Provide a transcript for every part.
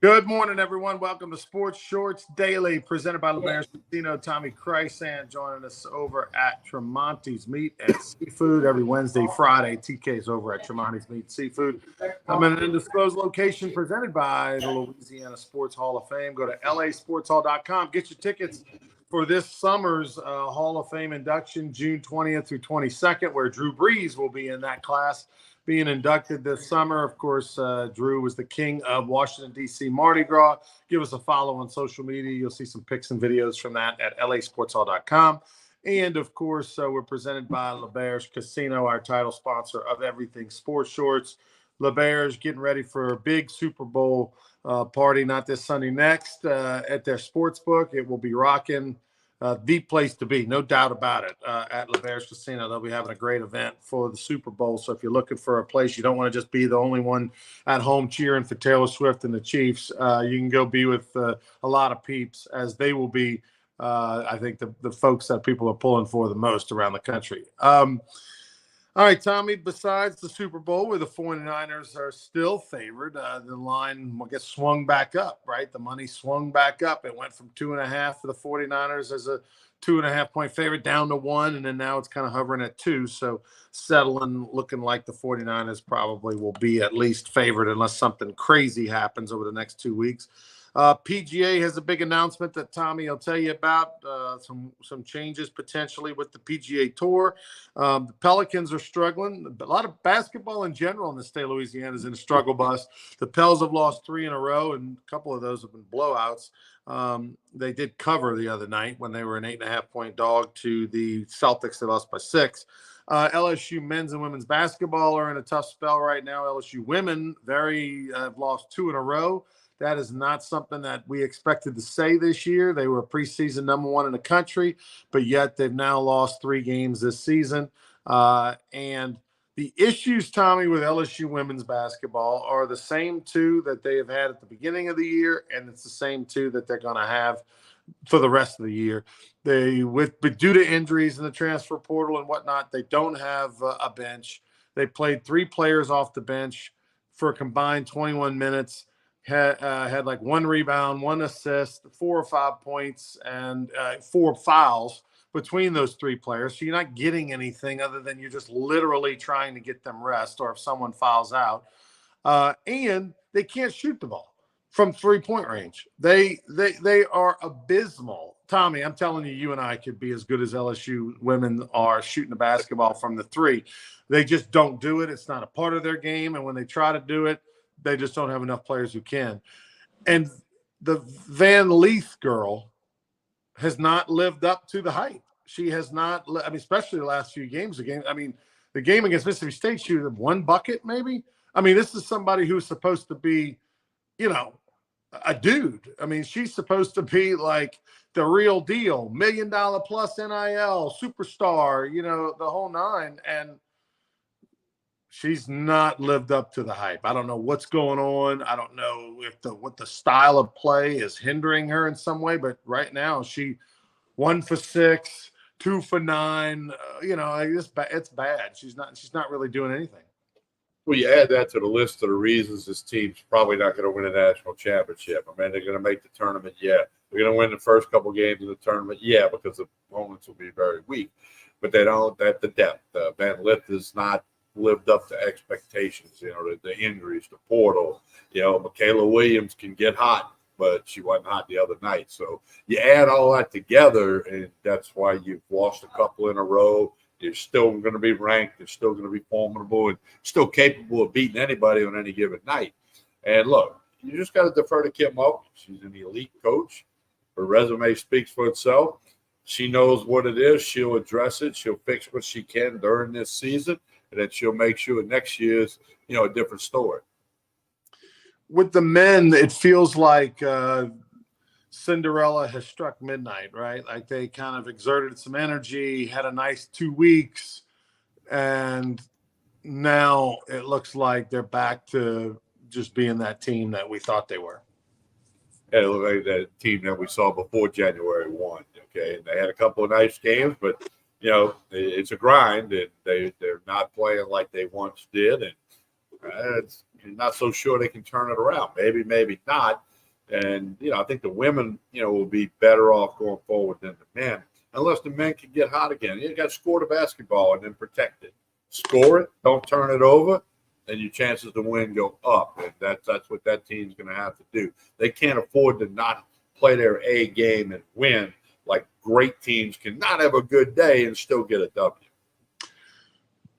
Good morning, everyone. Welcome to Sports Shorts Daily, presented by LeBair's Casino. Tommy Crysand joining us over at Tremonti's Meat and Seafood every Wednesday, Friday. TK's over at Tremonti's Meat and Seafood. I'm in an undisclosed location presented by the Louisiana Sports Hall of Fame. Go to lasportshall.com. Get your tickets for this summer's Hall of Fame induction, June 20th through 22nd, where Drew Brees will be in that class, being inducted this summer. Of course, Drew was the king of Washington, D.C. Mardi Gras. Give us a follow on social media. You'll see some pics and videos from that at lasportshall.com. And, of course, we're presented by LeBair's Casino, our title sponsor of everything Sports Shorts. LeBair's getting ready for a big Super Bowl party, not this Sunday, next, at their sports book. It will be rocking. The place to be, no doubt about it, at LeBair's Casino. They'll be having a great event for the Super Bowl. So if you're looking for a place, you don't want to just be the only one at home cheering for Taylor Swift and the Chiefs. You can go be with a lot of peeps, as they will be, I think, the folks that people are pulling for the most around the country. All right, Tommy, besides the Super Bowl, where the 49ers are still favored, the line, I guess, swung back up, right? The money swung back up. It went from 2.5 for the 49ers as a 2.5-point favorite down to 1, and then now it's kind of hovering at 2. So settling, looking like the 49ers probably will be at least favored unless something crazy happens over the next 2 weeks. PGA has a big announcement that Tommy will tell you about, some changes potentially with the PGA Tour. The Pelicans are struggling. A lot of basketball in general in the state of Louisiana is in a struggle bus. The Pels have lost 3 in a row, and a couple of those have been blowouts. They did cover the other night when they were an 8.5-point dog to the Celtics. They lost by 6. LSU men's and women's basketball are in a tough spell right now. LSU women have lost 2 in a row. That is not something that we expected to say this year. They were preseason number 1 in the country, but yet they've now lost 3 games this season. And the issues, Tommy, with LSU women's basketball are the same 2 that they have had at the beginning of the year, and it's the same 2 that they're going to have for the rest of the year. But due to injuries in the transfer portal and whatnot, they don't have a bench. They played 3 players off the bench for a combined 21 minutes. Had like 1 rebound, 1 assist, 4 or 5 points, and 4 fouls between those 3 players. So you're not getting anything other than you're just literally trying to get them rest, or if someone fouls out. And they can't shoot the ball from 3-point range. They are abysmal. Tommy, I'm telling you, you and I could be as good as LSU women are shooting the basketball from the 3. They just don't do it. It's not a part of their game. And when they try to do it, they just don't have enough players who can. And the Van Leith girl has not lived up to the hype. She has not, especially the last few games. The game against Mississippi State, she had 1 bucket maybe. This is somebody who's supposed to be, a dude. She's supposed to be like the real deal, $1 million plus NIL, superstar, the whole 9. And she's not lived up to the hype. I don't know what's going on. I don't know if what the style of play is hindering her in some way, but right now she 1 for 6, 2 for 9. It's bad. She's not really doing anything. Well, you add that to the list of the reasons this team's probably not going to win a national championship. They're going to make the tournament, yeah. They're going to win the first couple games of the tournament, yeah, because the opponents will be very weak. But they don't at the depth. Van Lith is not lived up to expectations, the injuries, the portal. Michaela Williams can get hot, but she wasn't hot the other night. So you add all that together, and that's why you've lost a couple in a row. You're still going to be ranked. You're still going to be formidable and still capable of beating anybody on any given night. And look, you just got to defer to Kim Mulkey. She's an elite coach. Her resume speaks for itself. She knows what it is. She'll address it. She'll fix what she can during this season, and then she'll make sure next year's, a different story. With the men, it feels like Cinderella has struck midnight, right? Like they kind of exerted some energy, had a nice 2 weeks, and now it looks like they're back to just being that team that we thought they were. It looked like that team that we saw before January 1, okay? And they had a couple of nice games, but, it's a grind, and they're not playing like they once did, and you're not so sure they can turn it around. Maybe not. And, I think the women, will be better off going forward than the men, unless the men can get hot again. You got to score the basketball and then protect it. Score it, don't turn it over, and your chances to win go up. And that's what that team's going to have to do. They can't afford to not play their A game and win, like great teams cannot have a good day and still get a W.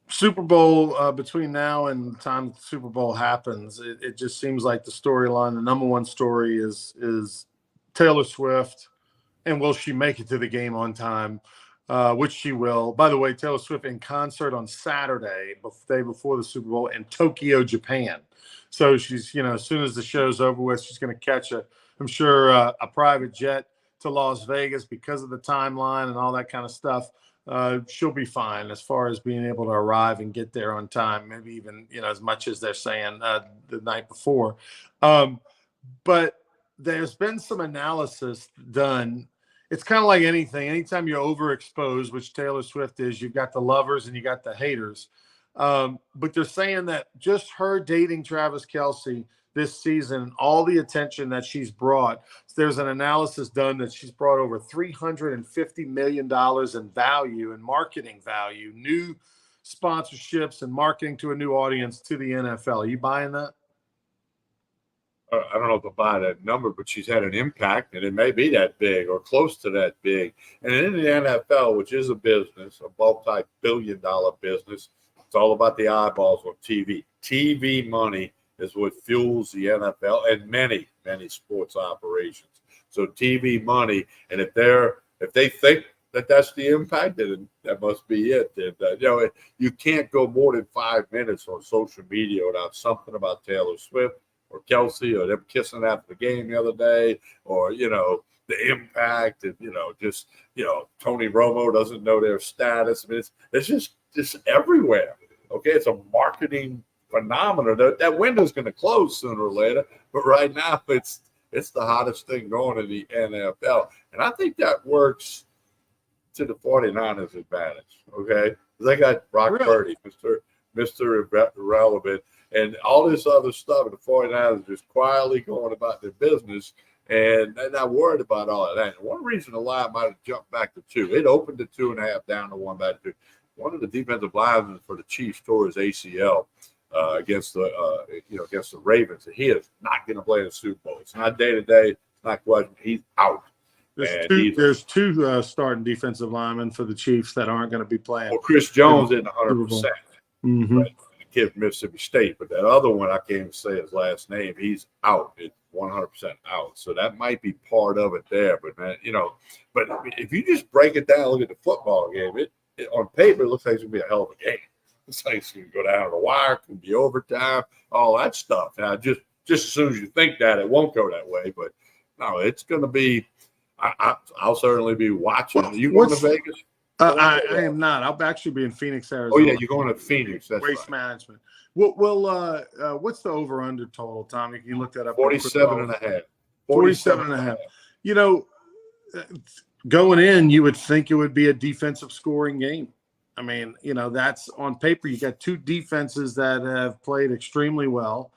Super Bowl, between now and the time the Super Bowl happens, it just seems like the storyline, the number one story is Taylor Swift, and will she make it to the game on time, which she will. By the way, Taylor Swift in concert on Saturday, day before the Super Bowl, in Tokyo, Japan. So she's, as soon as the show's over with, she's going to catch I'm sure, a private jet to Las Vegas because of the timeline and all that kind of stuff. She'll be fine as far as being able to arrive and get there on time, maybe even, as much as they're saying the night before. But there's been some analysis done. It's kind of like anything. Anytime you're overexposed, which Taylor Swift is, you've got the lovers and you got the haters. But they're saying that just her dating Travis Kelce this season, all the attention that she's brought, there's an analysis done that she's brought over $350 million in value and marketing value, new sponsorships and marketing to a new audience to the NFL. Are you buying that? I don't know if I buy that number, but she's had an impact, and it may be that big or close to that big. And in the NFL, which is a business, a multi-billion-dollar business, it's all about the eyeballs on TV. TV money is what fuels the NFL and many, many sports operations. So TV money, and if they think that that's the impact, then that must be it. And, you can't go more than 5 minutes on social media without something about Taylor Swift or Kelce or them kissing after the game the other day, or, the impact, and, Tony Romo doesn't know their status. I mean, it's just everywhere. Okay, it's a marketing phenomenon. That window's going to close sooner or later, but right now it's the hottest thing going in the NFL, and I think that works to the 49ers' advantage. Okay, they got Brock Purdy, Mr. Irrelevant, and all this other stuff, and the 49ers are just quietly going about their business, and they're not worried about all of that. And one reason the line might have jumped back to 2. It opened to 2.5, down to 1, back to 2. One of the defensive linemen for the Chiefs tore his ACL against the Ravens, and he is not going to play in the Super Bowl. It's not day to day. It's not question. He's out. There's two starting defensive linemen for the Chiefs that aren't going to be playing. Well, Chris Jones isn't 100%. Mm-hmm. Right? The kid from Mississippi State, but that other one, I can't even say his last name. He's out. It's 100% out. So that might be part of it there. But man, but if you just break it down, look at the football game. It on paper, it looks like it's going to be a hell of a game. It's like it's going to go down to the wire, can be overtime, all that stuff. Now, just as soon as you think that, it won't go that way. But no, it's going to be. I'll certainly be watching. You going to Vegas? I am not. I'll actually be in Phoenix, Arizona. Oh yeah, you're going to Phoenix. That's Waste right. management. Well, what's the over/under total, Tommy? Can you look that up? 47.5. 47.5. Going in, you would think it would be a defensive scoring game. I mean, that's on paper. You got two defenses that have played extremely well.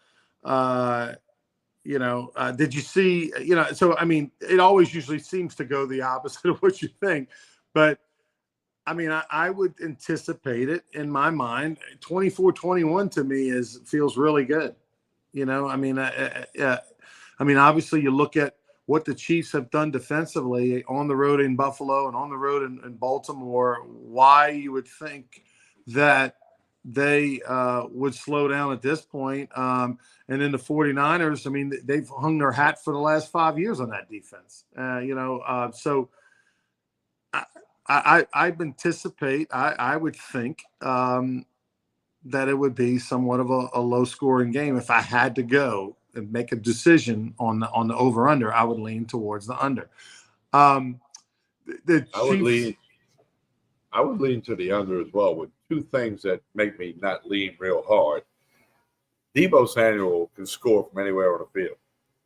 Did you see, so, I mean, it always usually seems to go the opposite of what you think. But, I mean, I would anticipate it in my mind. 24-21 to me feels really good. I mean, obviously you look at what the Chiefs have done defensively on the road in Buffalo and on the road in Baltimore, why you would think that they would slow down at this point. And then the 49ers, I mean, they've hung their hat for the last 5 years on that defense. So I anticipate, I would think that it would be somewhat of a low-scoring game. If I had to go and make a decision on the over/under, I would lean towards the under. I would lean to the under as well, with two things that make me not lean real hard. Deebo Samuel can score from anywhere on the field.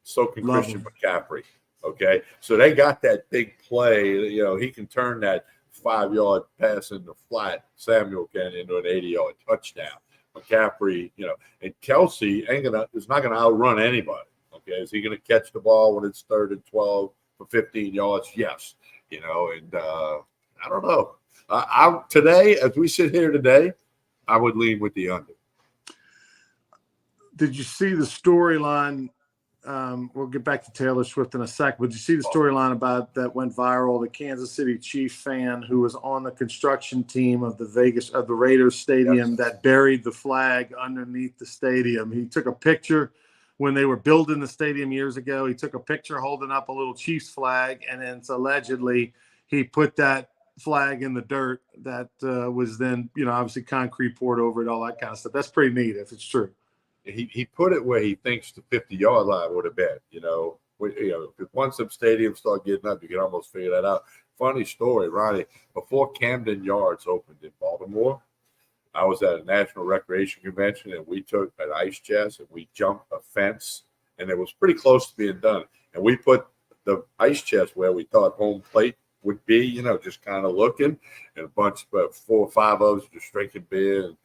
So can Christian McCaffrey. Okay, so they got that big play. He can turn that 5-yard pass in the flat. Samuel can into an 80-yard touchdown. McCaffrey, and Kelce is not gonna outrun anybody. Okay, is he going to catch the ball when it's 3rd and 12 for 15 yards? Yes. And I don't know. Today, as we sit here today, I would lean with the under. Did you see the storyline? We'll get back to Taylor Swift in a sec. But did you see the storyline about that went viral? The Kansas City Chief fan who was on the construction team of the Raiders stadium that buried the flag underneath the stadium. He took a picture when they were building the stadium years ago. He took a picture holding up a little Chiefs flag, and then allegedly he put that flag in the dirt that was then, obviously concrete poured over it, all that kind of stuff. That's pretty neat if it's true. He put it where he thinks the 50-yard line would have been. Because once some stadiums start getting up, you can almost figure that out. Funny story, Ronnie. Before Camden Yards opened in Baltimore, I was at a national recreation convention, and we took an ice chest and we jumped a fence, and it was pretty close to being done. And we put the ice chest where we thought home plate would be, just kind of looking, and a bunch of 4 or 5 of us just drinking beer and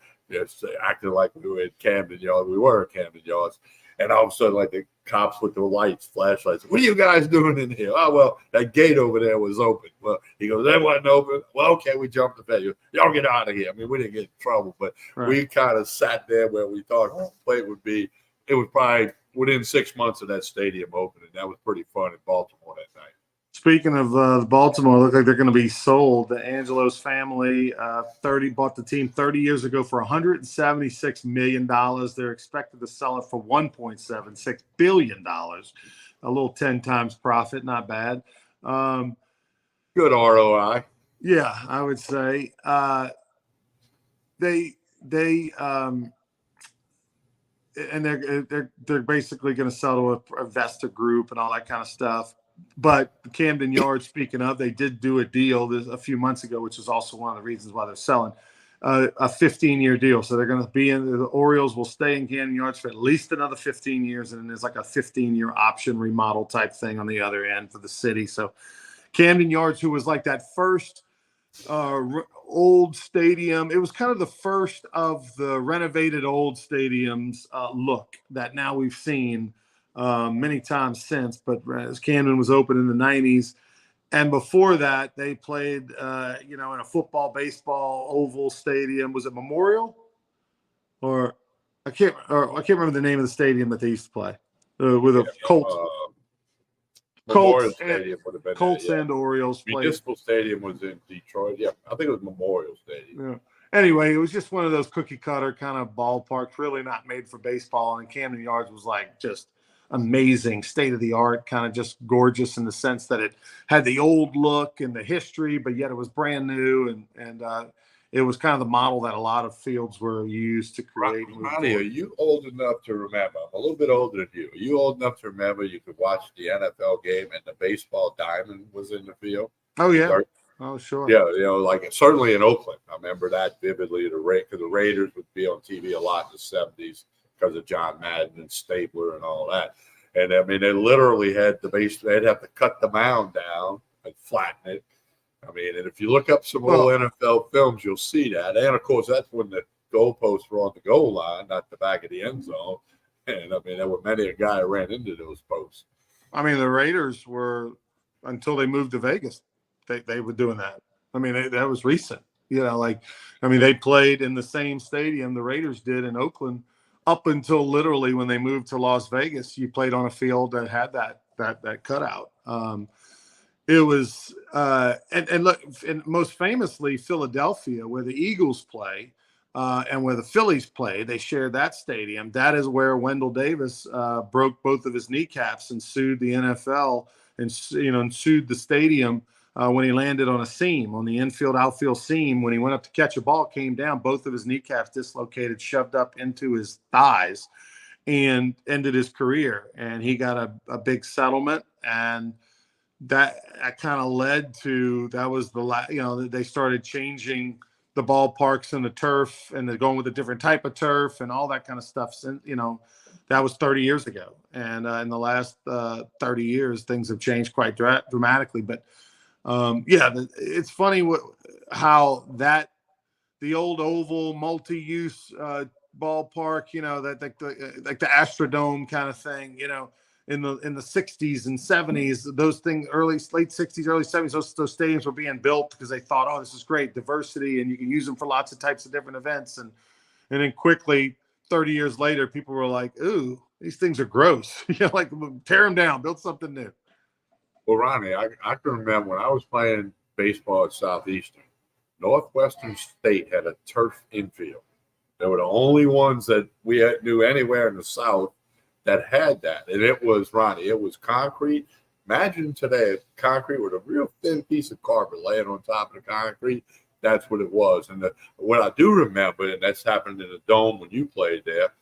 acting like we were in Camden Yards. We were in Camden Yards. And all of a sudden, like the cops with the lights, flashlights, what are you guys doing in here? Oh, well, that gate over there was open. Well, he goes, that wasn't open. Well, okay, we jumped the fence. Y'all get out of here. I mean, we didn't get in trouble, but we kind of sat there where we thought home plate would be. It was probably within 6 months of that stadium opening. That was pretty fun in Baltimore that night. Speaking of Baltimore, look like they're going to be sold. The Angelos family bought the team 30 years ago for $176 million. They're expected to sell it for $1.76 billion. A little 10 times profit, not bad. Good ROI. Yeah, I would say and they're basically going to sell to a Vesta group and all that kind of stuff. But Camden Yards, speaking of, they did do a deal a few months ago, which is also one of the reasons why they're selling a 15-year deal. So they're going to be the Orioles will stay in Camden Yards for at least another 15 years. And then there's like a 15-year option remodel type thing on the other end for the city. So Camden Yards, who was like that first old stadium, it was kind of the first of the renovated old stadiums look that now we've seen many times since, but as Camden was open in the 90s. And before that, they played, in a football, baseball, oval stadium. Was it Memorial? I can't remember the name of the stadium that they used to play with a Colts. Memorial Stadium would have been Colts and Orioles. Municipal Stadium was in Detroit. Yeah, I think it was Memorial Stadium. Yeah. Anyway, it was just one of those cookie cutter kind of ballparks, really not made for baseball. And Camden Yards was like just amazing, state of the art, kind of just gorgeous in the sense that it had the old look and the history, but yet it was brand new. And it was kind of the model that a lot of fields were used to create. Ronnie, are you old enough to remember? I'm a little bit older than you. Are you old enough to remember you could watch the NFL game and the baseball diamond was in the field? Oh, yeah. Oh, sure. Yeah, like certainly in Oakland. I remember that vividly. Because the Raiders would be on TV a lot in the 70s because of John Madden and Stabler and all that. And, I mean, they literally had they'd have to cut the mound down and flatten it. I mean, and if you look up some old NFL films, you'll see that. And, of course, that's when the goalposts were on the goal line, not the back of the end zone. And, I mean, there were many a guy who ran into those posts. I mean, the Raiders were, until they moved to Vegas, they were doing that. I mean, that was recent. They played in the same stadium the Raiders did in Oakland up until literally when they moved to Las Vegas. You played on a field that had that cutout. It was and look, and most famously Philadelphia, where the Eagles play and where the Phillies play, they share that stadium. That is where Wendell Davis broke both of his kneecaps and sued the NFL and sued the stadium when he landed on a seam, on the outfield seam. When he went up to catch a ball, came down, both of his kneecaps dislocated, shoved up into his thighs, and ended his career. And he got a big settlement, and that kind of led to, that was they started changing the ballparks and the turf, and they're going with a different type of turf and all that kind of stuff. That was 30 years ago. And in the last 30 years, things have changed quite dramatically. But it's funny how the old oval multi-use ballpark, that like the Astrodome kind of thing, in the 60s and 70s, those things, late 60s, early 70s, those stadiums were being built because they thought, oh, this is great diversity, and you can use them for lots of types of different events. And then quickly, 30 years later, people were like, ooh, these things are gross. Like tear them down, build something new. Well, Ronnie, I can remember when I was playing baseball at Southeastern, Northwestern State had a turf infield. They were the only ones that we knew anywhere in the South that had that. And it was, Ronnie, it was concrete. Imagine today, concrete with a real thin piece of carpet laying on top of the concrete. That's what it was. And what I do remember, and that's happened in the Dome when you played there,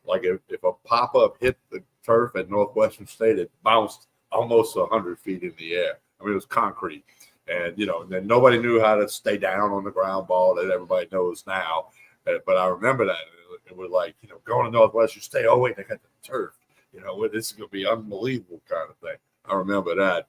like if a pop-up hit the turf at Northwestern State, it bounced almost 100 feet in the air. I mean, it was concrete. And, then nobody knew how to stay down on the ground ball that everybody knows now. But I remember that. It was like, going to Northwestern State, oh, wait, they got the turf. This is going to be unbelievable kind of thing. I remember that.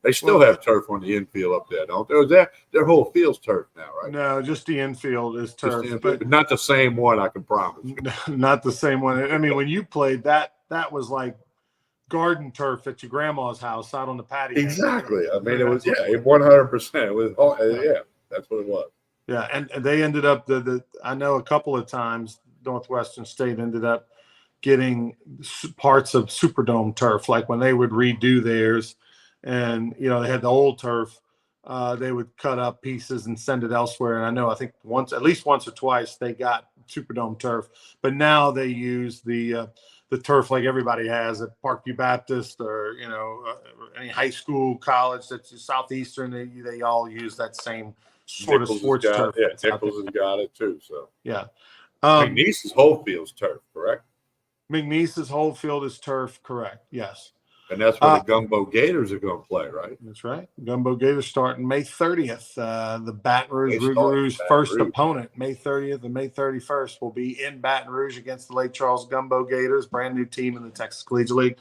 They still have turf on the infield up there, don't they? Their whole field's turf now, right? No, just the infield is turf. But not the same one, I can promise. Not the same one. I mean, when you played, that was like garden turf at your grandma's house out on the patio. Exactly. I mean, it was 100%. It was that's what it was. Yeah, and they ended up I know a couple of times Northwestern State ended up getting parts of Superdome turf, like when they would redo theirs, and they had the old turf. They would cut up pieces and send it elsewhere. And I think at least once or twice, they got Superdome turf, but now they use the turf like everybody has at Parkview Baptist or any high school, college that's Southeastern. They all use that same sort of sports turf. Yeah, Nichols has got it too. So yeah, McNeese's whole field's turf, correct? McNeese's whole field is turf, correct? Yes. And that's where the Gumbo Gators are going to play, right? That's right. Gumbo Gators starting May 30th. The Baton Rouge Rougarous first opponent, May 30th and May 31st, will be in Baton Rouge against the Lake Charles Gumbo Gators, brand new team in the Texas Collegiate League.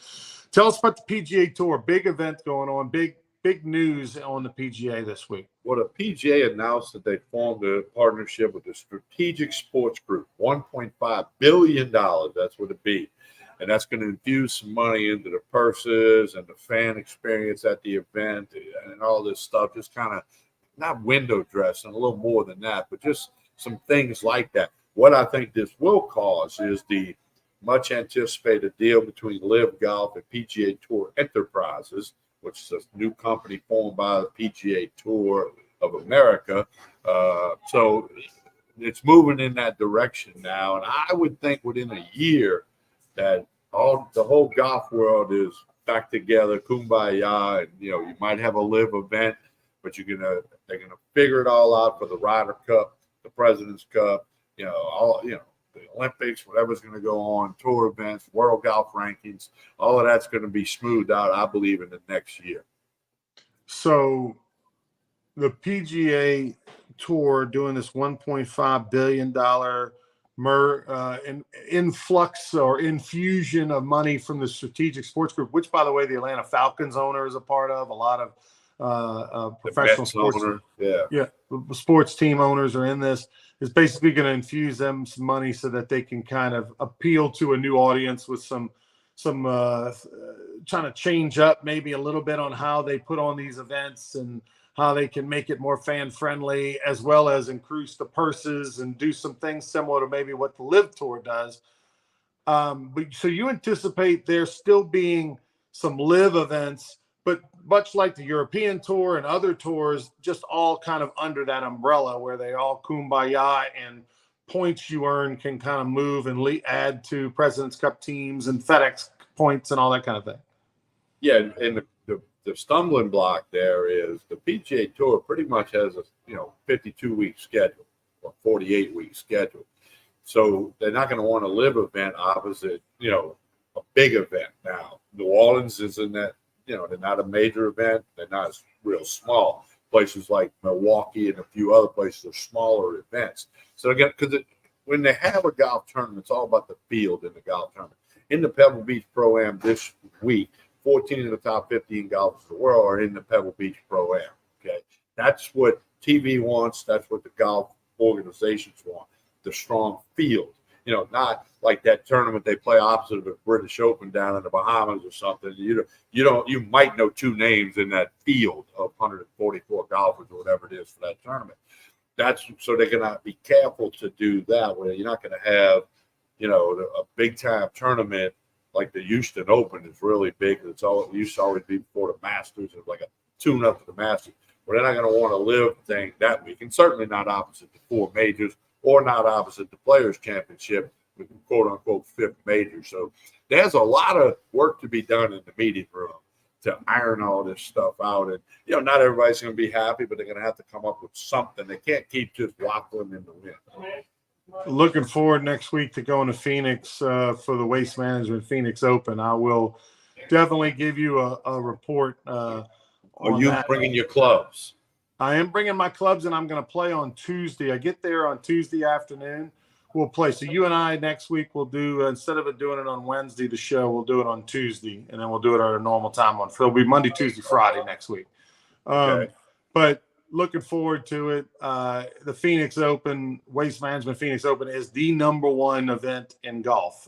Tell us about the PGA Tour. Big event going on. Big news on the PGA this week. Well, the PGA announced that they formed a partnership with the Strategic Sports Group, $1.5 billion. That's what it be. And that's going to infuse some money into the purses and the fan experience at the event and all this stuff. Just kind of not window dressing, a little more than that, but just some things like that. What I think this will cause is the much anticipated deal between Live Golf and PGA Tour Enterprises, which is a new company formed by the PGA Tour of America. So it's moving in that direction now. And I would think within a year, that the whole golf world is back together, kumbaya, and you might have a live event, but they're gonna figure it all out for the Ryder Cup, the President's Cup, the Olympics, whatever's gonna go on, tour events, world golf rankings, all of that's gonna be smoothed out, I believe, in the next year. So the PGA Tour doing this $1.5 billion influx or infusion of money from the Strategic Sports Group, which, by the way, the Atlanta Falcons owner is a part of. A lot of professional sports, sports team owners are in this. Is basically going to infuse them some money so that they can kind of appeal to a new audience with some trying to change up maybe a little bit on how they put on these events and how they can make it more fan friendly, as well as increase the purses and do some things similar to maybe what the Live Tour does. So you anticipate there still being some live events, but much like the European Tour and other tours, just all kind of under that umbrella where they all kumbaya, and points you earn can kind of move and add to President's Cup teams and FedEx points and all that kind of thing. Yeah, and the stumbling block there is the PGA Tour pretty much has a 52-week schedule or 48-week schedule. So they're not going to want to live event opposite, a big event. Now, New Orleans is in that, they're not a major event. They're not real small. Places like Milwaukee and a few other places are smaller events. So again, because when they have a golf tournament, it's all about the field in the golf tournament. In the Pebble Beach Pro-Am this week, 14 of the top 15 golfers in the world are in the Pebble Beach Pro-Am. Okay, that's what TV wants. That's what the golf organizations want. The strong field. not like that tournament they play opposite of the British Open down in the Bahamas or something. You might know 2 names in that field of 144 golfers or whatever it is for that tournament. That's so they're gonna be careful to do that, where you're not gonna have, a big time tournament like the Houston Open is really big. It used to always be before the Masters. It's like a tune up to the Masters. But they're not going to want to live thing that week, and certainly not opposite the 4 majors or not opposite the Players Championship, with quote unquote 5th major. So there's a lot of work to be done in the meeting room to iron all this stuff out. And not everybody's going to be happy, but they're going to have to come up with something. They can't keep just waffling in the wind. Looking forward next week to going to Phoenix for the Waste Management Phoenix Open. I will definitely give you a report. Are you bringing your clubs? I am bringing my clubs, and I'm going to play on Tuesday. I get there on Tuesday afternoon. We'll play. So you and I next week will do, instead of doing it on Wednesday, the show, we'll do it on Tuesday, and then we'll do it at a normal time on. So it'll be Monday, Tuesday, Friday next week. Okay. But looking forward to it. The Phoenix Open, Waste Management Phoenix Open, is the #1 event in golf.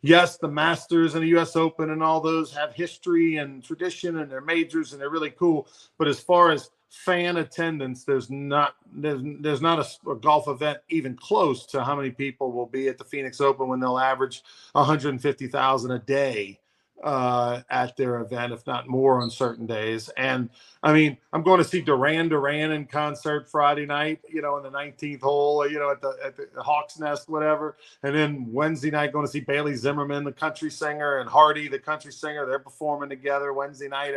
Yes, the Masters and the U.S. Open and all those have history and tradition, and they're majors and they're really cool. But as far as fan attendance, there's not a golf event even close to how many people will be at the Phoenix Open when they'll average 150,000 a day at their event, if not more on certain days. And I mean, I'm going to see Duran in concert Friday night, in the 19th hole, at the Hawks Nest, whatever. And then Wednesday night, going to see Bailey Zimmerman, the country singer, and Hardy, the country singer. They're performing together Wednesday night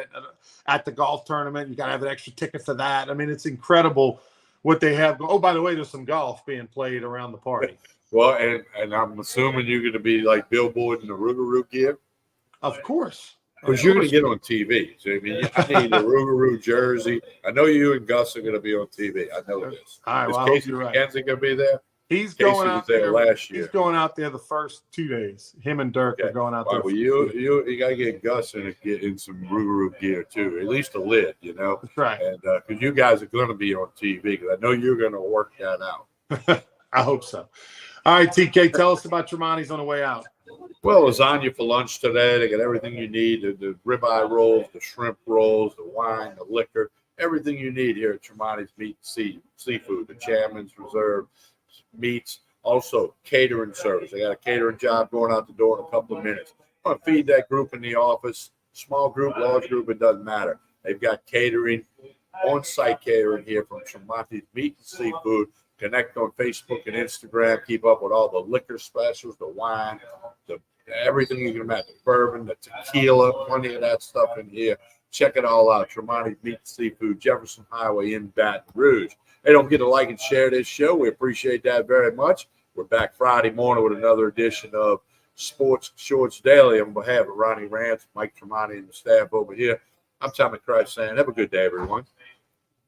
at the golf tournament. You got to have an extra ticket for that. I mean, it's incredible what they have. Oh, by the way, there's some golf being played around the party. Well, and I'm assuming you're going to be like Billboard in the Rougarou gear. Of course. Because you're going to get on TV. So, I mean, I need a Rougarou jersey. I know you and Gus are going to be on TV. I know this. All right, Is well, Casey you're right. McKenzie going to be there? He's Casey going was out there last year. He's going out there the first 2 days. Him and Dirk are going out there. Well, you got to get Gus in some Rougarou gear too, at least a lid, That's right. And because you guys are going to be on TV, because I know you're going to work that out. I hope so. All right, TK, tell us about Tremonti's on the way out. Well, lasagna for lunch today. They got everything you need: the ribeye rolls, the shrimp rolls, the wine, the liquor, everything you need here at Tremonti's Meat and Seafood. The Chairman's Reserve meats. Also, catering service. They got a catering job going out the door in a couple of minutes. I'm going to feed that group in the office. Small group, large group, it doesn't matter. They've got catering, on-site catering here from Tremonti's Meat and Seafood. Connect on Facebook and Instagram. Keep up with all the liquor specials, the wine, everything you can imagine. The bourbon, the tequila, plenty of that stuff in here. Check it all out. Tremonti's Meat and Seafood, Jefferson Highway in Baton Rouge. Hey, don't forget to like and share this show. We appreciate that very much. We're back Friday morning with another edition of Sports Shorts Daily. On behalf of Ronnie Rance, Mike Tremonti, and the staff over here, I'm Tommy Christ saying have a good day, everyone.